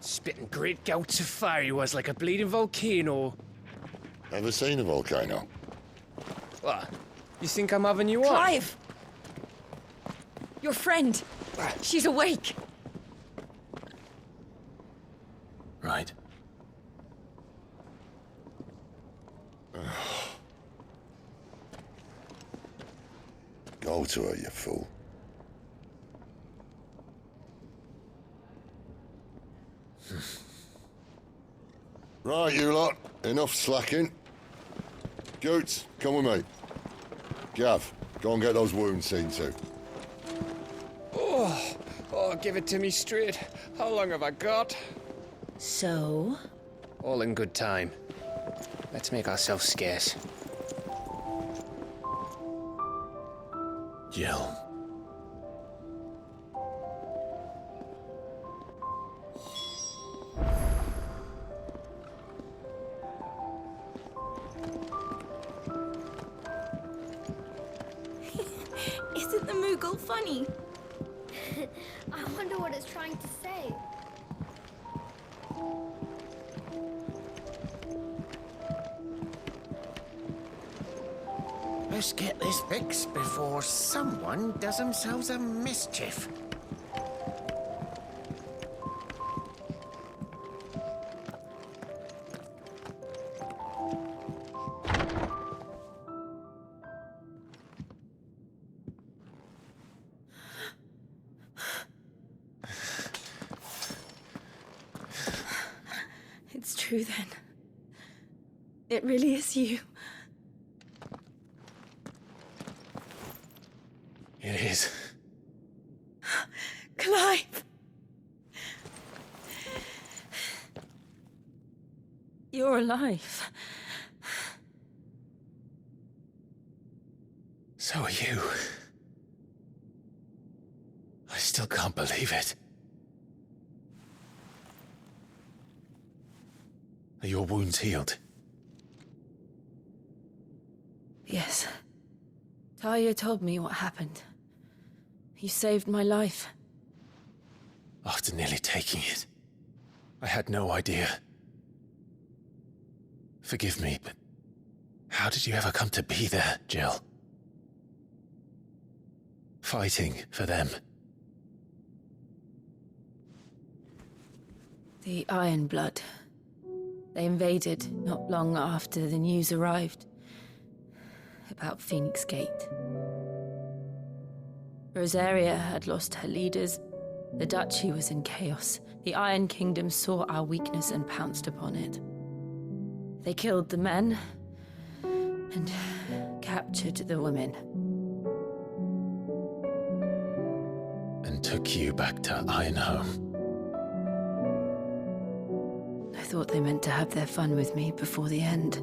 Spitting great gouts of fire he was like a bleeding volcano. Ever seen a volcano? What? You think I'm having you on? Clive! Your friend. She's awake. Right. Go to her, you fool. Right, you lot. Enough slacking. Goots, come with me. Gav, go and get those wounds seen to. Oh, give it to me straight. How long have I got? So? All in good time. Let's make ourselves scarce. Jill. Isn't the Moogle funny? I wonder what it's trying to say. Let's get this fixed before someone does themselves a mischief. It's true then. It really is you. It is. Clive! You're alive. So are you. I still can't believe it. Are your wounds healed? Yes. Talia told me what happened. You saved my life. After nearly taking it, I had no idea. Forgive me, but how did you ever come to be there, Jill? Fighting for them. The Iron Blood. They invaded not long after the news arrived about Phoenix Gate. Rosaria had lost her leaders. The Duchy was in chaos. The Iron Kingdom saw our weakness and pounced upon it. They killed the men and captured the women. And took you back to Ironhome. I thought they meant to have their fun with me before the end.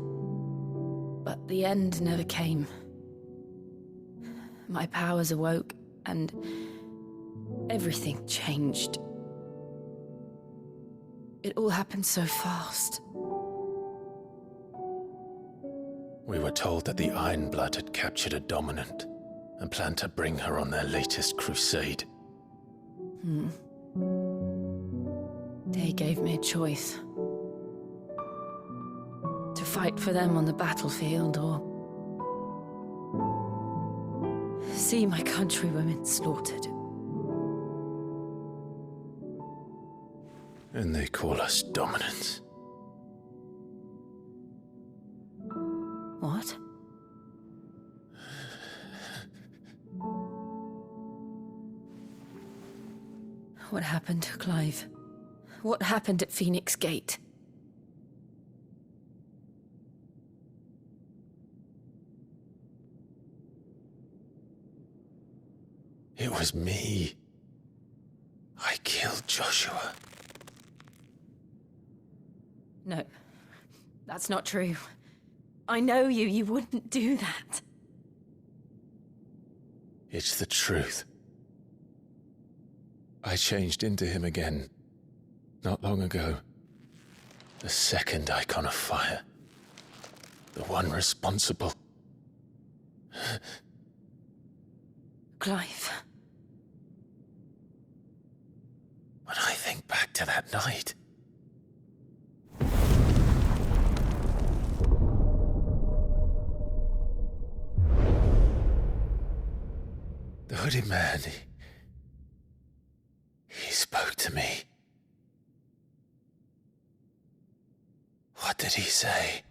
But the end never came. My powers awoke, and everything changed. It all happened so fast. We were told that the Iron Blood had captured a dominant and planned to bring her on their latest crusade. They gave me a choice. To fight for them on the battlefield, or see my countrywomen slaughtered. And they call us dominants. What? What happened, Clive? What happened at Phoenix Gate? It was me. I killed Joshua. No, that's not true. I know you. You wouldn't do that. It's the truth. I changed into him again, not long ago. The second icon of fire. The one responsible. Clive. When I think back to that night, hooded man. He spoke to me. What did he say?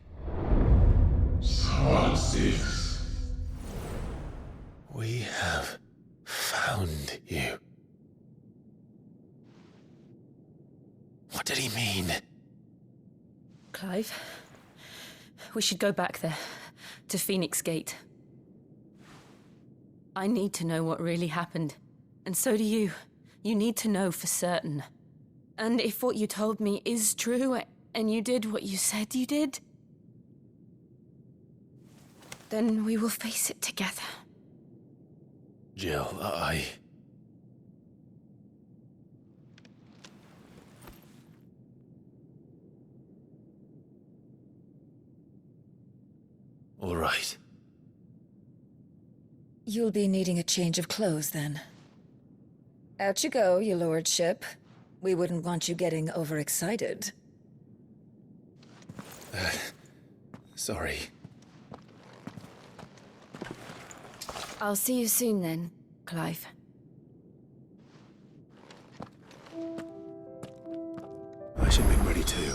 XVI. We have found you. What did he mean? Clive, we should go back there, to Phoenix Gate. I need to know what really happened, and so do you. You need to know for certain. And if what you told me is true, and you did what you said you did, then we will face it together. Jill, All right. You'll be needing a change of clothes, then. Out you go, your lordship. We wouldn't want you getting overexcited. Sorry. I'll see you soon then, Clive. I should be ready too.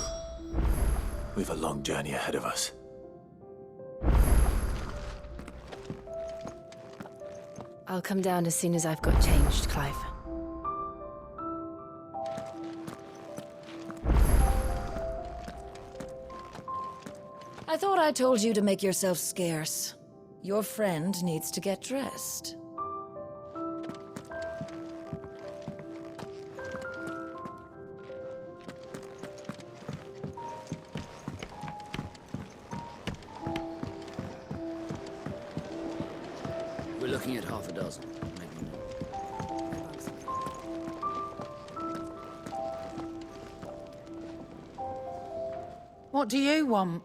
We've a long journey ahead of us. I'll come down as soon as I've got changed, Clive. I thought I told you to make yourself scarce. Your friend needs to get dressed. We're looking at half a dozen, maybe more. What do you want?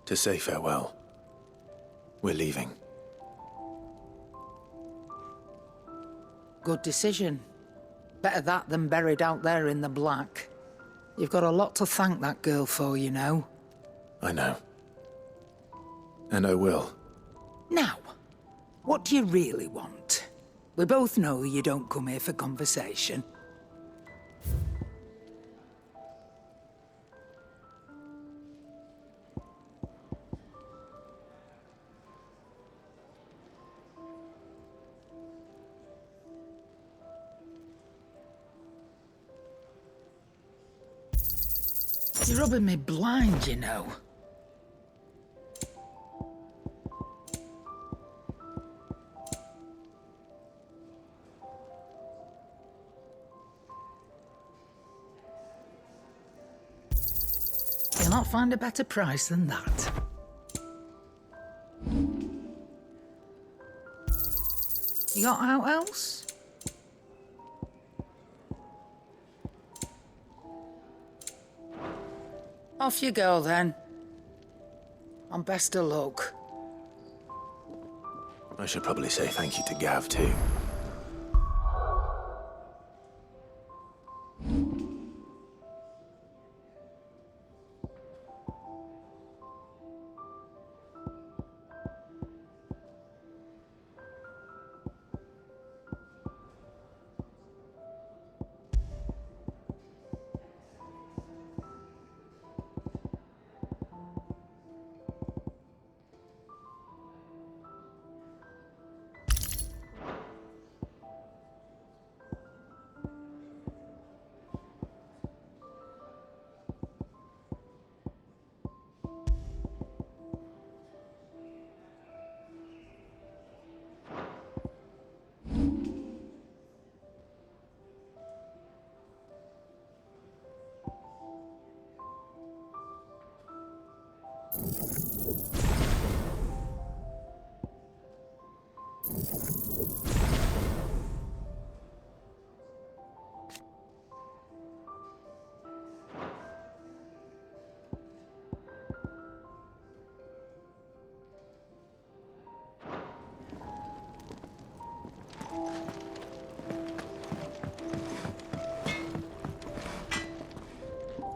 To say farewell. We're leaving. Good decision. Better that than buried out there in the black. You've got a lot to thank that girl for, you know. I know. And I will. Now, what do you really want? We both know you don't come here for conversation. You're rubbing me blind, you know. You'll not find a better price than that. You got out else? Off you go, then. And best of luck. I should probably say thank you to Gav, too.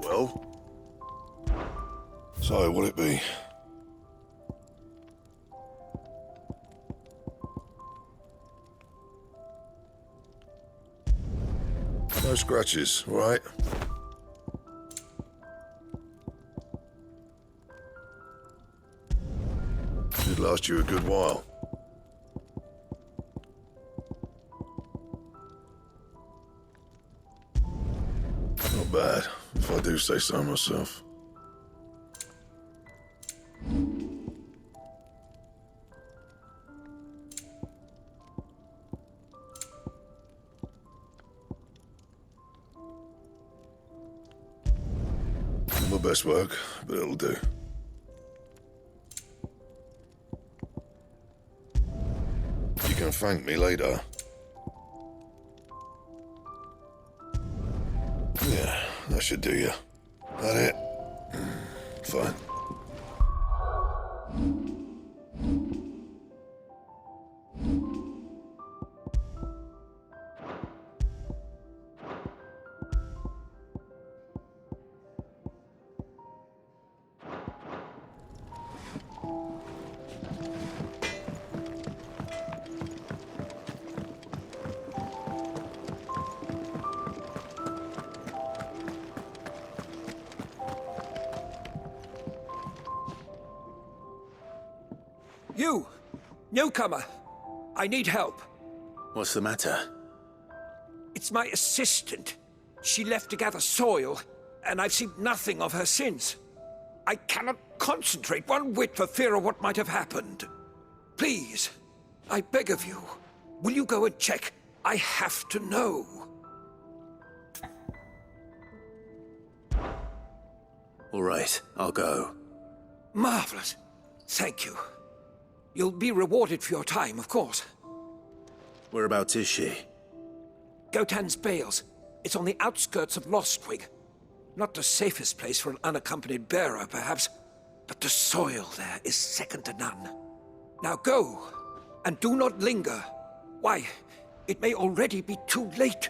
Well? So, what'll it be? No scratches, all right? Should last you a good while. Not bad, if I do say so myself. Not my best work, but it'll do. You can thank me later. Yeah, that should do you. That it? Fine. You! Newcomer! I need help. What's the matter? It's my assistant. She left to gather soil, and I've seen nothing of her since. I cannot concentrate one whit for fear of what might have happened. Please, I beg of you, will you go and check? I have to know. All right, I'll go. Marvelous. Thank you. You'll be rewarded for your time, of course. Whereabouts is she? Gotan's Bales. It's on the outskirts of Lostwig. Not the safest place for an unaccompanied bearer, perhaps, but the soil there is second to none. Now go, and do not linger. Why, it may already be too late.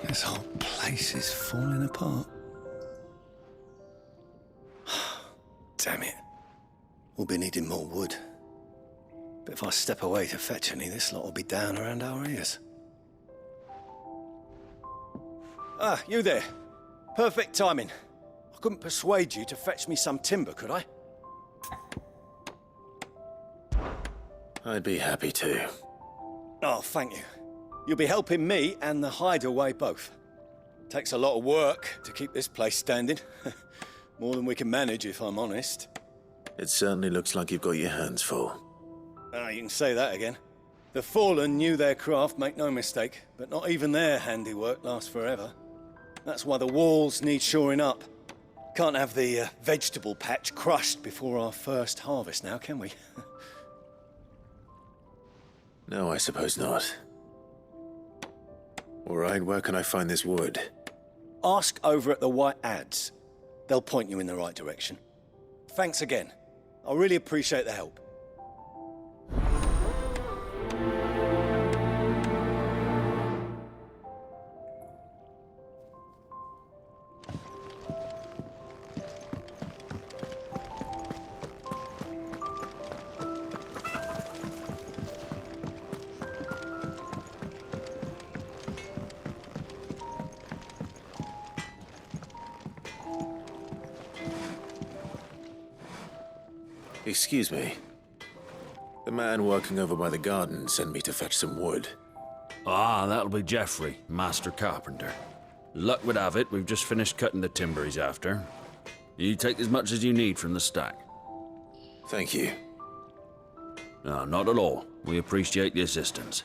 This whole place is falling apart. Damn it. We'll be needing more wood. But if I step away to fetch any, this lot will be down around our ears. Ah, you there. Perfect timing. I couldn't persuade you to fetch me some timber, could I? I'd be happy to. Oh, thank you. You'll be helping me and the hideaway both. Takes a lot of work to keep this place standing. More than we can manage, if I'm honest. It certainly looks like you've got your hands full. Ah, you can say that again. The Fallen knew their craft, make no mistake, but not even their handiwork lasts forever. That's why the walls need shoring up. Can't have the vegetable patch crushed before our first harvest now, can we? No, I suppose not. All right, where can I find this wood? Ask over at the White Ads. They'll point you in the right direction. Thanks again. I really appreciate the help. Excuse me. The man working over by the garden sent me to fetch some wood. Ah, that'll be Geoffrey, master carpenter. Luck would have it, we've just finished cutting the timber he's after. You take as much as you need from the stack. Thank you. No, not at all. We appreciate the assistance.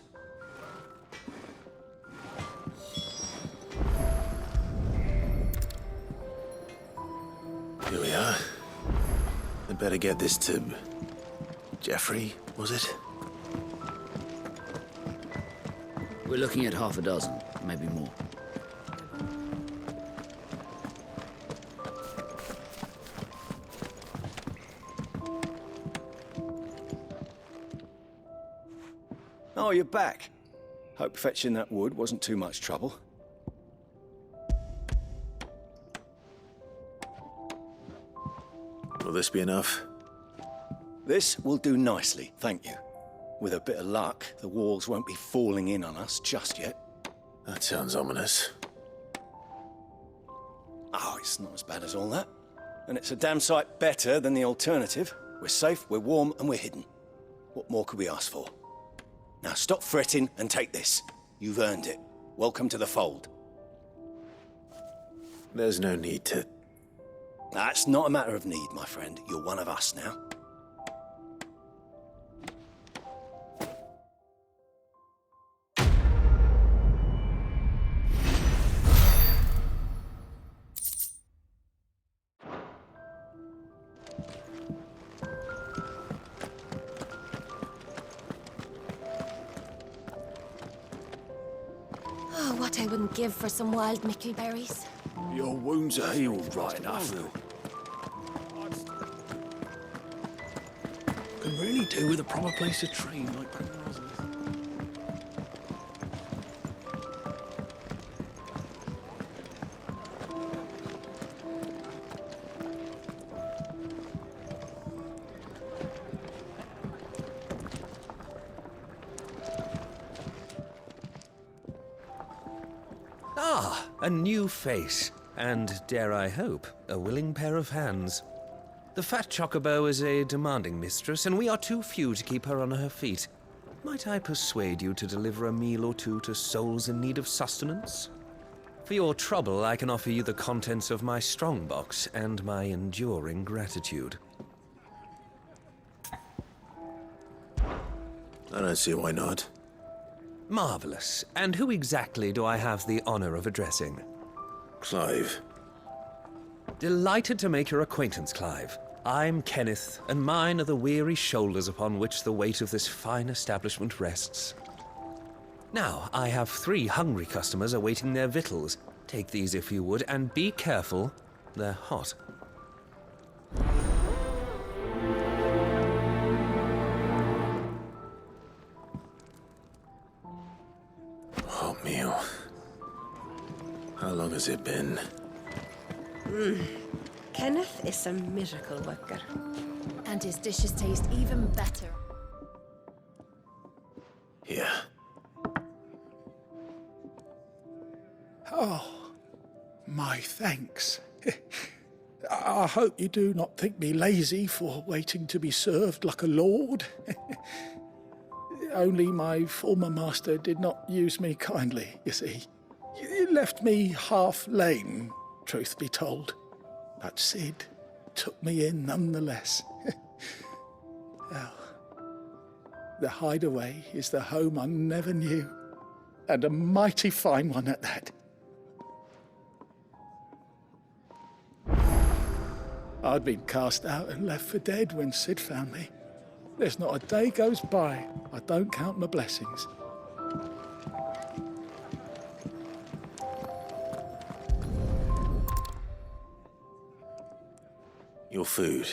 Here we are. I'd better get this to... Geoffrey, was it? We're looking at half a dozen, maybe more. Oh, you're back. Hope fetching that wood wasn't too much trouble. Will this be enough? This will do nicely, thank you. With a bit of luck, the walls won't be falling in on us just yet. That sounds ominous. Oh, it's not as bad as all that. And it's a damn sight better than the alternative. We're safe, we're warm, and we're hidden. What more could we ask for? Now stop fretting and take this. You've earned it. Welcome to the fold. There's no need to... That's not a matter of need, my friend. You're one of us now. Oh, what I wouldn't give for some wild mickleberries. Your wounds are healed right enough. Can really do with a proper place to train like Primrose. Ah, a new face. And, dare I hope, a willing pair of hands. The fat chocobo is a demanding mistress, and we are too few to keep her on her feet. Might I persuade you to deliver a meal or two to souls in need of sustenance? For your trouble, I can offer you the contents of my strongbox and my enduring gratitude. I don't see why not. Marvelous. And who exactly do I have the honor of addressing? Clive. Delighted to make your acquaintance, Clive. I'm Kenneth, and mine are the weary shoulders upon which the weight of this fine establishment rests. Now, I have 3 hungry customers awaiting their victuals. Take these if you would, and be careful, they're hot. Hot meal. How long has it been? Kenneth is a miracle worker. And his dishes taste even better. Here. Oh, my thanks. I hope you do not think me lazy for waiting to be served like a lord. Only my former master did not use me kindly, you see. He left me half lame, truth be told. But Sid took me in nonetheless. Well, the hideaway is the home I never knew, and a mighty fine one at that. I'd been cast out and left for dead when Sid found me. There's not a day goes by I don't count my blessings. Your food.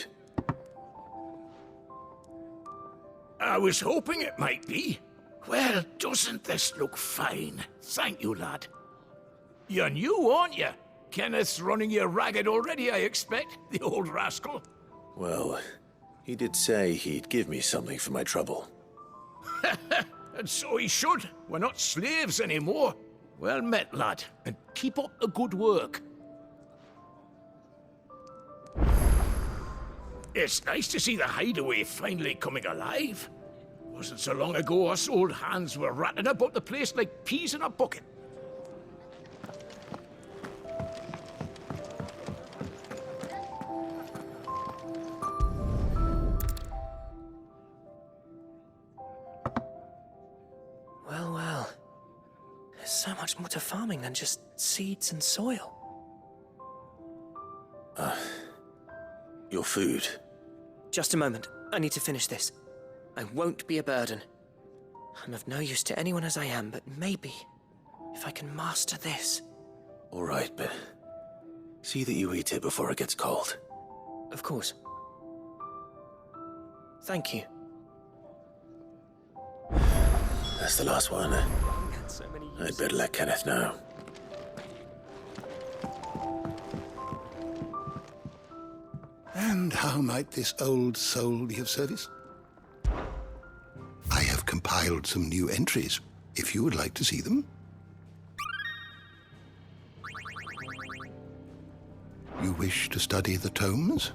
I was hoping it might be. Well, doesn't this look fine? Thank you, lad. You're new, aren't you? Kenneth's running you ragged already, I expect, the old rascal. Well, he did say he'd give me something for my trouble. And so he should. We're not slaves anymore. Well met, lad, and keep up the good work. It's nice to see the hideaway finally coming alive. Wasn't so long ago us old hands were ratting about the place like peas in a bucket. Well, well. There's so much more to farming than just seeds and soil. Your food. Just a moment. I need to finish this. I won't be a burden. I'm of no use to anyone as I am, but maybe if I can master this. All right, but see that you eat it before it gets cold. Of course. Thank you. That's the last one. I'd better let Kenneth know. And how might this old soul be of service? I have compiled some new entries, if you would like to see them. You wish to study the tomes?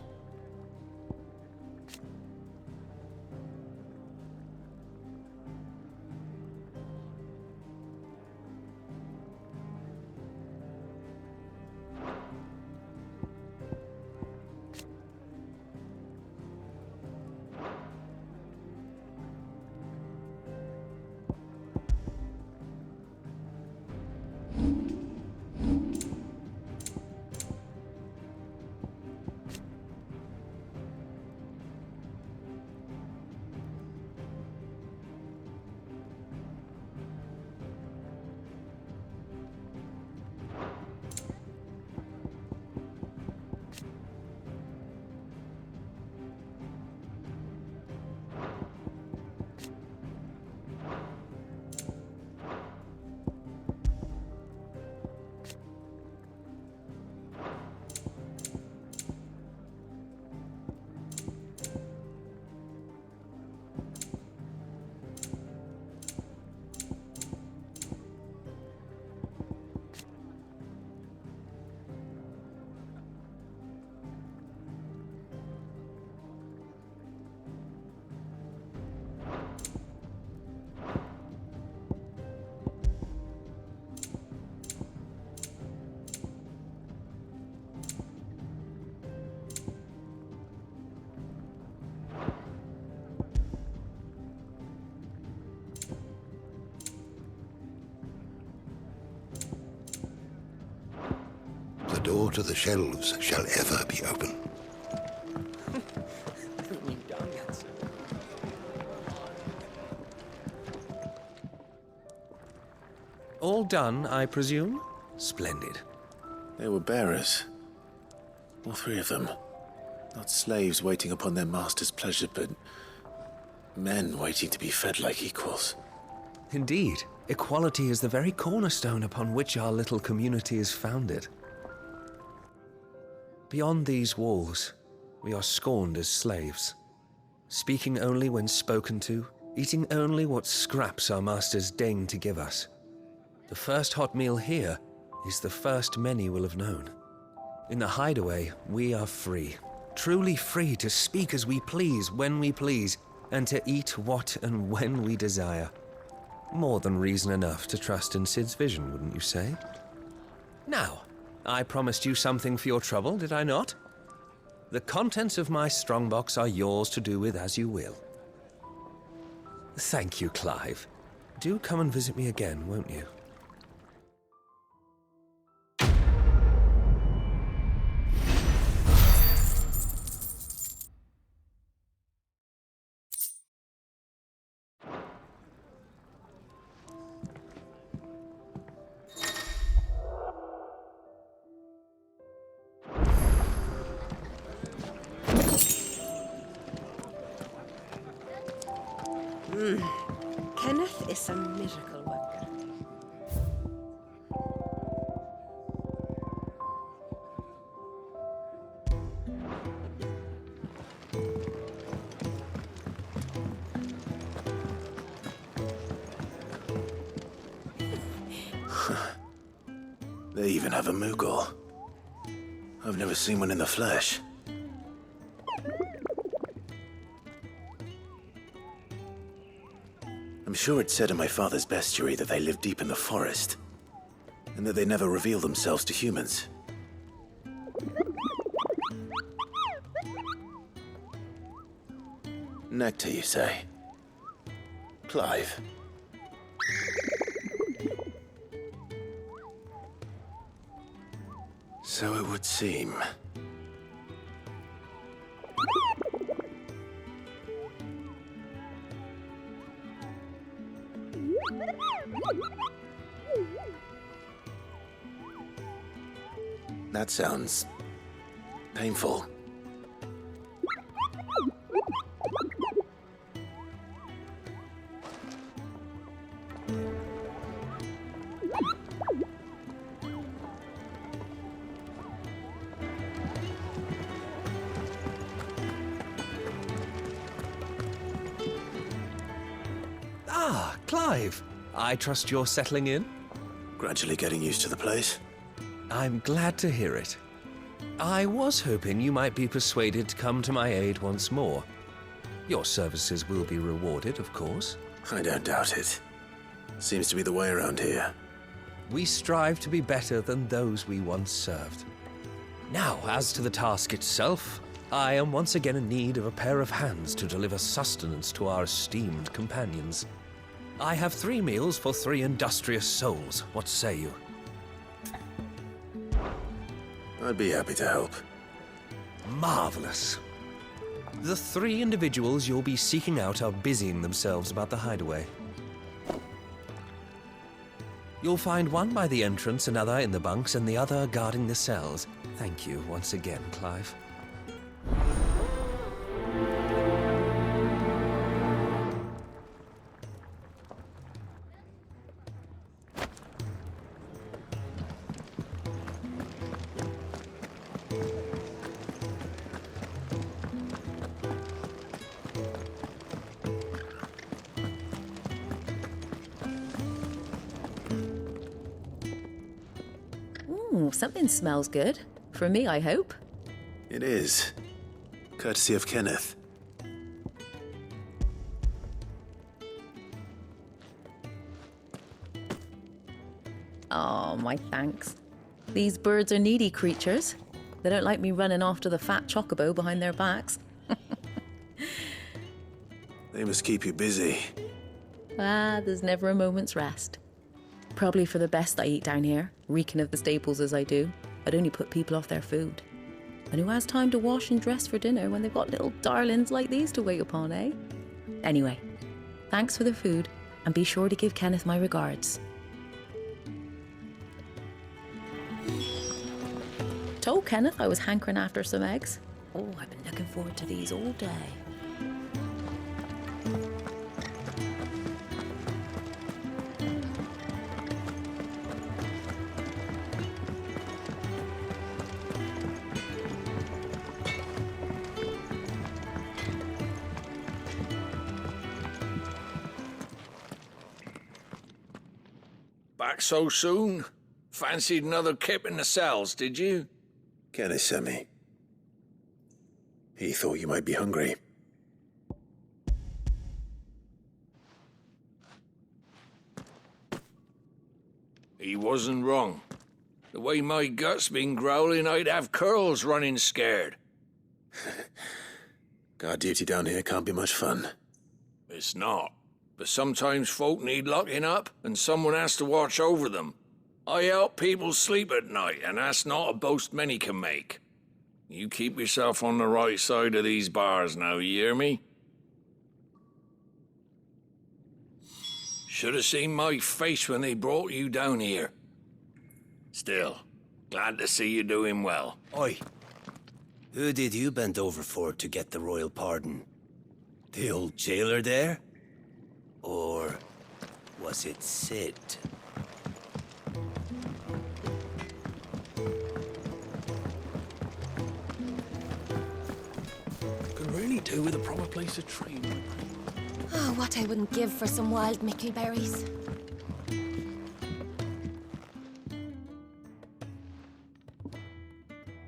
The door to the shelves shall ever be open. All done, I presume? Splendid. They were bearers. All three of them. Not slaves waiting upon their master's pleasure, but men waiting to be fed like equals. Indeed. Equality is the very cornerstone upon which our little community is founded. Beyond these walls, we are scorned as slaves, speaking only when spoken to, eating only what scraps our masters deign to give us. The first hot meal here is the first many will have known. In the hideaway, we are free, truly free to speak as we please, when we please, and to eat what and when we desire. More than reason enough to trust in Sid's vision, wouldn't you say? Now, I promised you something for your trouble, did I not? The contents of my strongbox are yours to do with as you will. Thank you, Clive. Do come and visit me again, won't you? Kenneth is a miracle worker. They even have a Moogle. I've never seen one in the flesh. I'm sure it said in my father's bestiary that they live deep in the forest, and that they never reveal themselves to humans. Nectar, you say? Clive. So it would seem. That sounds painful. Ah, Clive. I trust you're settling in? Gradually getting used to the place. I'm glad to hear it. I was hoping you might be persuaded to come to my aid once more. Your services will be rewarded, of course. I don't doubt it. Seems to be the way around here. We strive to be better than those we once served. Now, as to the task itself, I am once again in need of a pair of hands to deliver sustenance to our esteemed companions. I have 3 meals for 3 industrious souls. What say you? I'd be happy to help. Marvelous. The 3 individuals you'll be seeking out are busying themselves about the hideaway. You'll find one by the entrance, another in the bunks, and the other guarding the cells. Thank you once again, Clive. Ooh, something smells good. For me, I hope. It is. Courtesy of Kenneth. Oh, my thanks. These birds are needy creatures. They don't like me running after the fat chocobo behind their backs. They must keep you busy. There's never a moment's rest. Probably for the best I eat down here, reeking of the staples as I do. I'd only put people off their food. And who has time to wash and dress for dinner when they've got little darlings like these to wait upon, eh? Anyway, thanks for the food, and be sure to give Kenneth my regards. Told Kenneth I was hankering after some eggs. Oh, I've been looking forward to these all day. Back so soon? Fancied another kip in the cells, did you? Kenneth sent me. He thought you might be hungry. He wasn't wrong. The way my gut's been growling, I'd have curls running scared. Guard duty down here can't be much fun. It's not. But sometimes folk need locking up, and someone has to watch over them. I help people sleep at night, and that's not a boast many can make. You keep yourself on the right side of these bars now, you hear me? Should have seen my face when they brought you down here. Still, glad to see you doing well. Oi. Who did you bend over for to get the royal pardon? The old jailer there? Or was it Sid? Could really do with a proper place to train. Oh, what I wouldn't give for some wild mickleberries.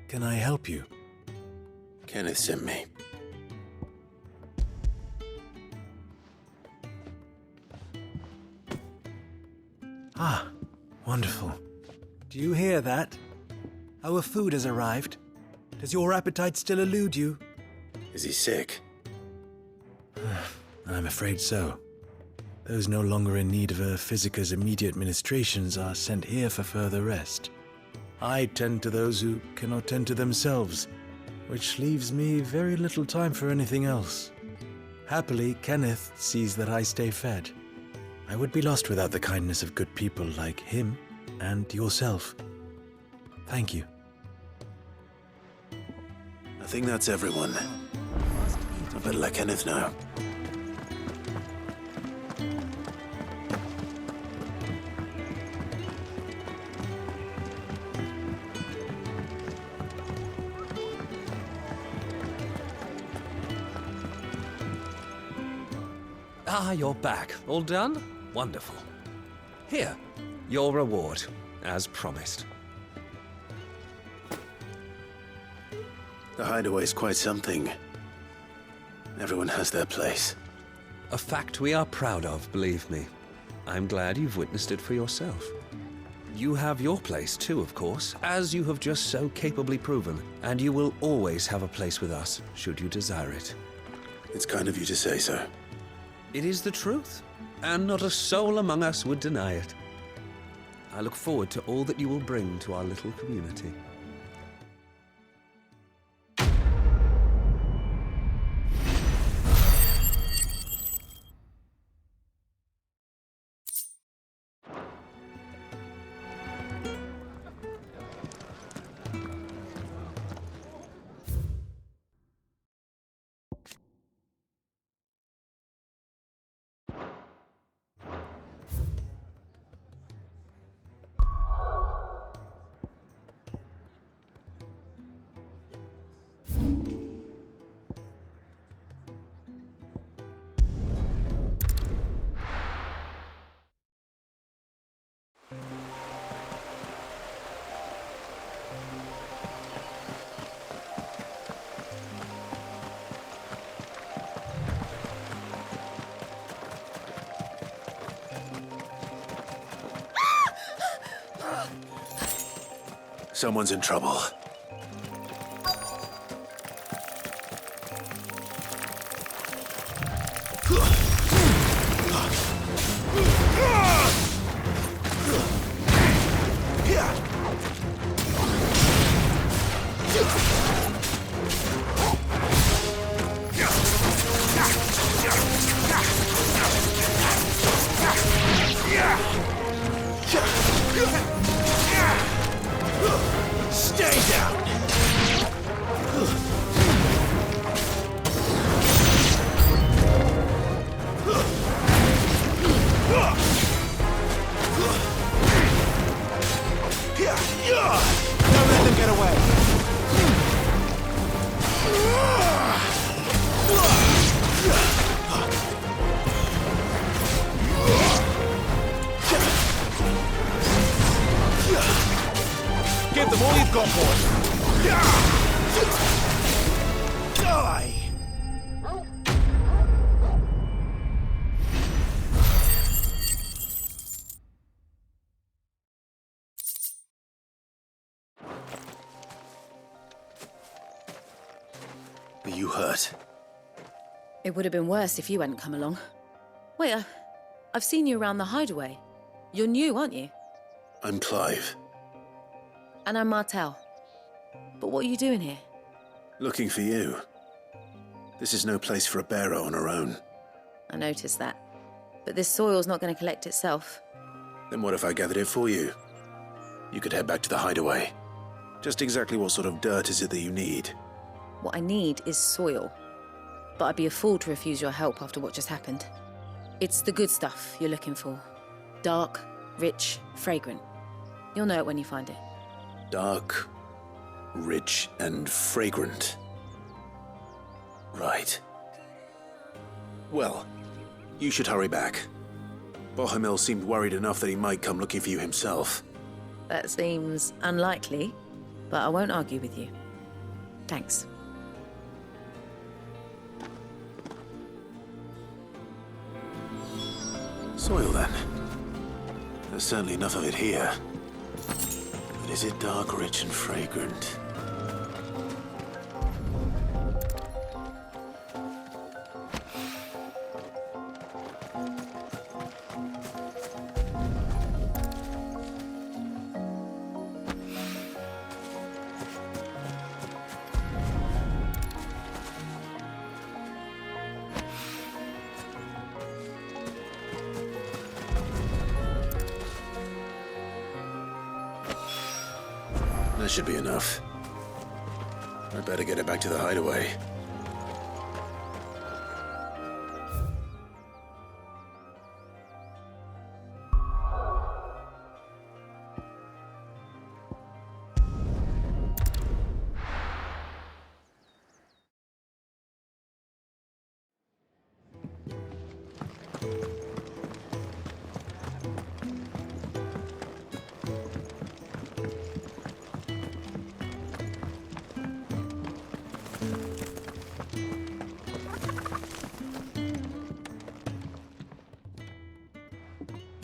Can I help you? Kenneth sent me. Ah, wonderful. Do you hear that? Our food has arrived. Does your appetite still elude you? Is he sick? I'm afraid so. Those no longer in need of a physicker's immediate ministrations are sent here for further rest. I tend to those who cannot tend to themselves, which leaves me very little time for anything else. Happily, Kenneth sees that I stay fed. I would be lost without the kindness of good people like him and yourself. Thank you. I think that's everyone. I better let Kenneth know. Ah, you're back. All done? Wonderful. Here, your reward, as promised. The hideaway's quite something. Everyone has their place. A fact we are proud of, believe me. I'm glad you've witnessed it for yourself. You have your place too, of course, as you have just so capably proven, and you will always have a place with us, should you desire it. It's kind of you to say so. It is the truth, and not a soul among us would deny it. I look forward to all that you will bring to our little community. Someone's in trouble. Stay down! Don't let them get away. Give them all you've got, boy. Die! Are you hurt? It would have been worse if you hadn't come along. Wait, I've seen you around the hideaway. You're new, aren't you? I'm Clive. And I'm Martel. But what are you doing here? Looking for you. This is no place for a bearer on her own. I noticed that. But this soil's not going to collect itself. Then what if I gathered it for you? You could head back to the hideaway. Just exactly what sort of dirt is it that you need? What I need is soil. But I'd be a fool to refuse your help after what just happened. It's the good stuff you're looking for. Dark, rich, fragrant. You'll know it when you find it. Dark, rich, and fragrant. Right. Well, you should hurry back. Bohemil seemed worried enough that he might come looking for you himself. That seems unlikely, but I won't argue with you. Thanks. Soil, then. There's certainly enough of it here. But is it dark, rich, and fragrant? That should be enough. I'd better get it back to the hideaway.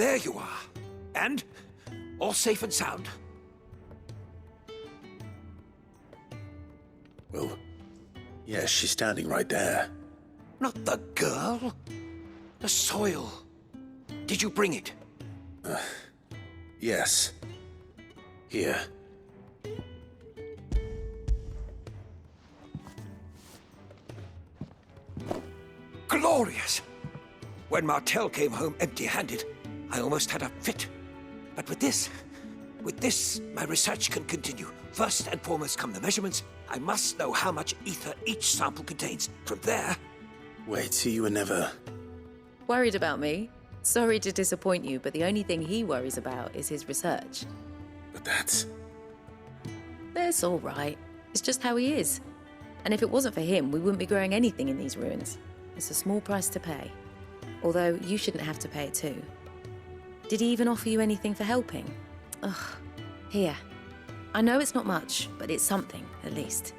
There you are. And all safe and sound. Well, yes, she's standing right there. Not the girl. The soil. Did you bring it? Yes. Here. Glorious! When Martel came home empty-handed, I almost had a fit. But with this, my research can continue. First and foremost come the measurements. I must know how much ether each sample contains. From there... Wait, so you were never... Worried about me? Sorry to disappoint you, but the only thing he worries about is his research. But that's... That's all right. It's just how he is. And if it wasn't for him, we wouldn't be growing anything in these ruins. It's a small price to pay. Although, you shouldn't have to pay it too. Did he even offer you anything for helping? Ugh. Here. I know it's not much, but it's something, at least.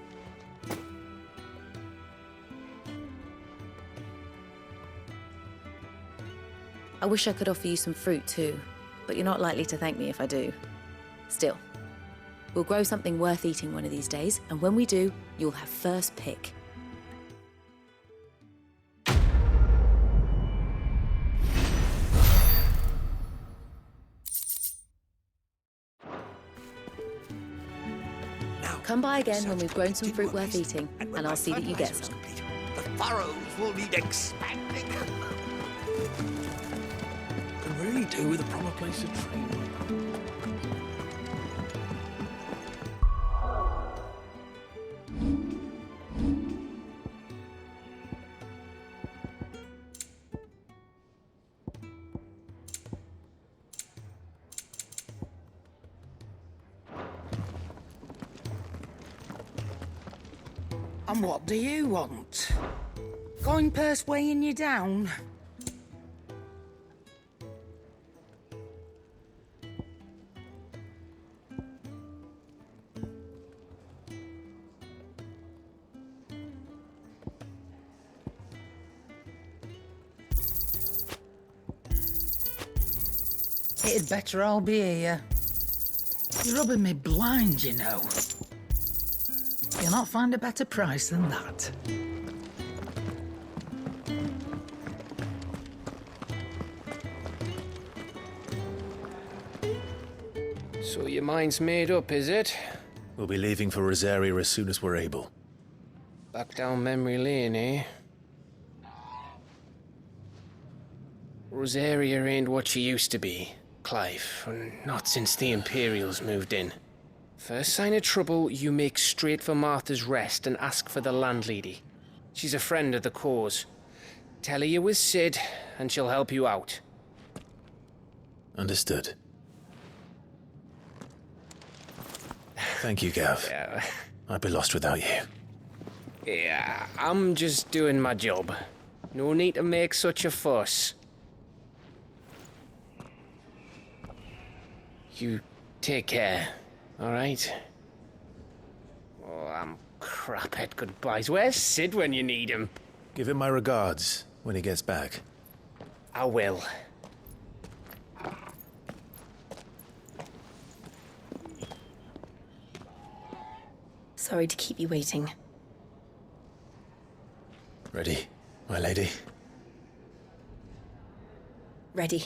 I wish I could offer you some fruit too, but you're not likely to thank me if I do. Still, we'll grow something worth eating one of these days, and when we do, you'll have first pick. Come by again when we've grown some fruit worth eating, and I'll see that you get some. The furrows will need expanding. Can really do with a proper place to train. And what do you want? Coin purse weighing you down? It'd better I'll be here. You're rubbing me blind, you know. You'll not find a better price than that. So your mind's made up, is it? We'll be leaving for Rosaria as soon as we're able. Back down memory lane, eh? Rosaria ain't what she used to be, Clive. Not since the Imperials moved in. First sign of trouble, you make straight for Martha's Rest and ask for the landlady. She's a friend of the cause. Tell her you was Sid, and she'll help you out. Understood. Thank you, Gav. Yeah. I'd be lost without you. Yeah, I'm just doing my job. No need to make such a fuss. You take care. All right. Oh, I'm crap at goodbyes. Where's Sid when you need him? Give him my regards when he gets back. I will. Sorry to keep you waiting. Ready, my lady? Ready.